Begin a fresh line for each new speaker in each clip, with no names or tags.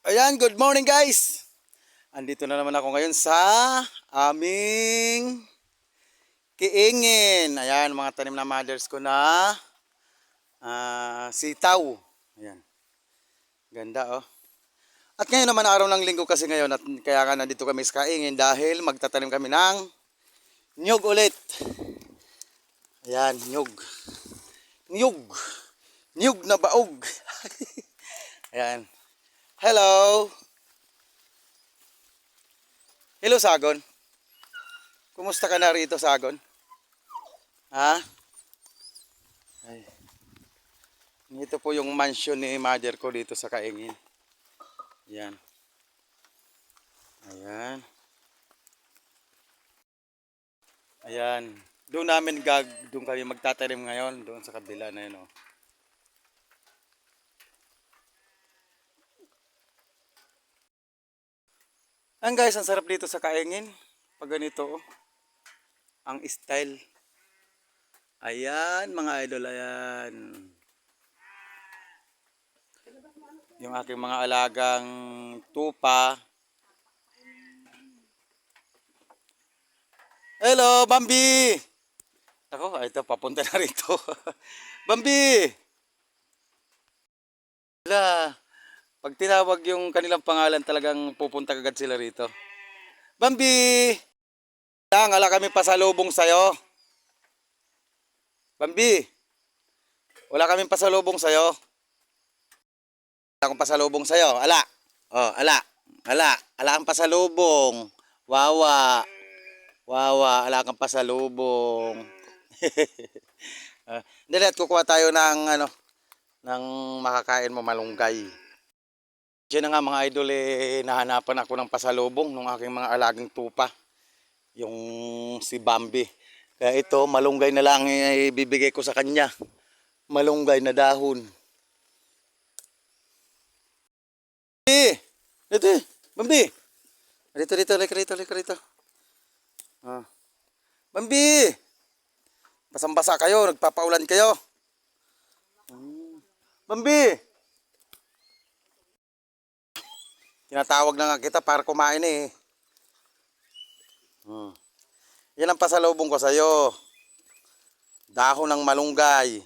Ayan, good morning guys. Andito na naman ako ngayon sa aming kiingin. Ayan, mga tanim na mothers ko na sitaw. Ayan, ganda oh. At ngayon naman araw ng linggo kasi ngayon at kaya nga nandito kami sa kaingin dahil magtatanim kami ng nyug ulit. Ayan, nyug. Nyug. Nyug na baog. Ayan. Hello. Hello, Sagon. Kumusta ka na rito, Sagon? Ha? Ay. Ito po yung mansion ni mother ko dito sa Kaingin. Ayan. Ayan. Ayan. Doon kami magtatanim ngayon, doon sa kabila na yun, oh. Ayan guys, ang sarap dito sa Kaingin. Pag ganito, oh. Ang style. Ayan, mga idol, ayan. Yung aking mga alagang tupa. Hello, Bambi! Ako, ito, papunta na rito. Bambi! Wala. Pag tinawag yung kanilang pangalan, talagang pupunta agad sila rito. Bambi! Lang, ala kami pasalubong sa'yo. Bambi! Wala kaming pasalubong sa'yo. Wala akong pasalubong sa'yo. Ala. Oh, ala. Ala. Ala kang pasalubong. Wawa. Wawa. Ala kang pasalubong. Dali at kukuha tayo ng makakain mo malunggay. Diyan na nga mga idol, nahanapan ako ng pasalubong ng aking mga alagang tupa. Yung si Bambi. Kaya ito, malunggay na lang ibibigay ko sa kanya. Malunggay na dahon. Bambi! Dito, Bambi! Dito. Ah. Bambi! Basang-basa kayo, nagpapaulan kayo. Bambi! Tinatawag na nga kita para kumain eh. Yan ang pasalubong ko sa'yo. Dahon ng malunggay.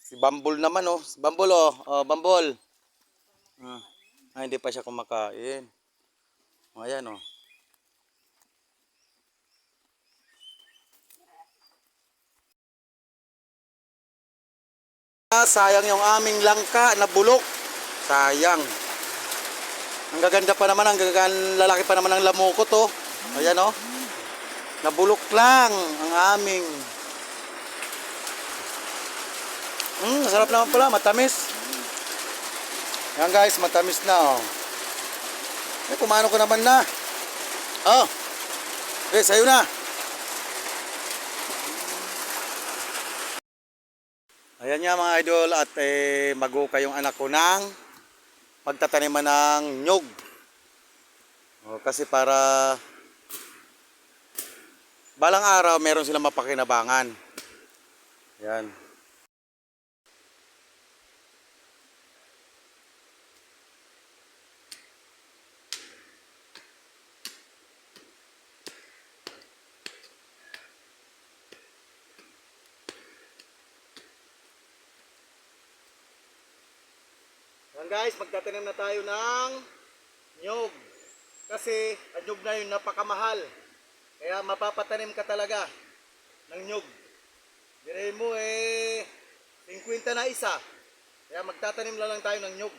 Si Bambol naman oh. Si Bambol oh. Oh, Bambol. Hindi pa siya kumakain. Ayan oh. Sayang yung aming langka na bulok. Sayang. Ang gaganda pa naman, lalaki pa naman ang lamukot oh. Ayan oh. Nabulok lang ang aming. Sarap naman pala, matamis. Yan guys, matamis na oh. Kumano ko naman na. Oh. Sa'yo na. Ayan nga mga idol at mag-uka yung anak ko ng pagtataniman ng nyug. Kasi para balang araw meron silang mapakinabangan. Yan. Yan guys, magtatanim na tayo ng nyug. Kasi ang nyug na yun napakamahal. Kaya mapapatanim ka talaga ng nyug. Dire mo 50 na isa. Kaya magtatanim lang tayo ng nyug.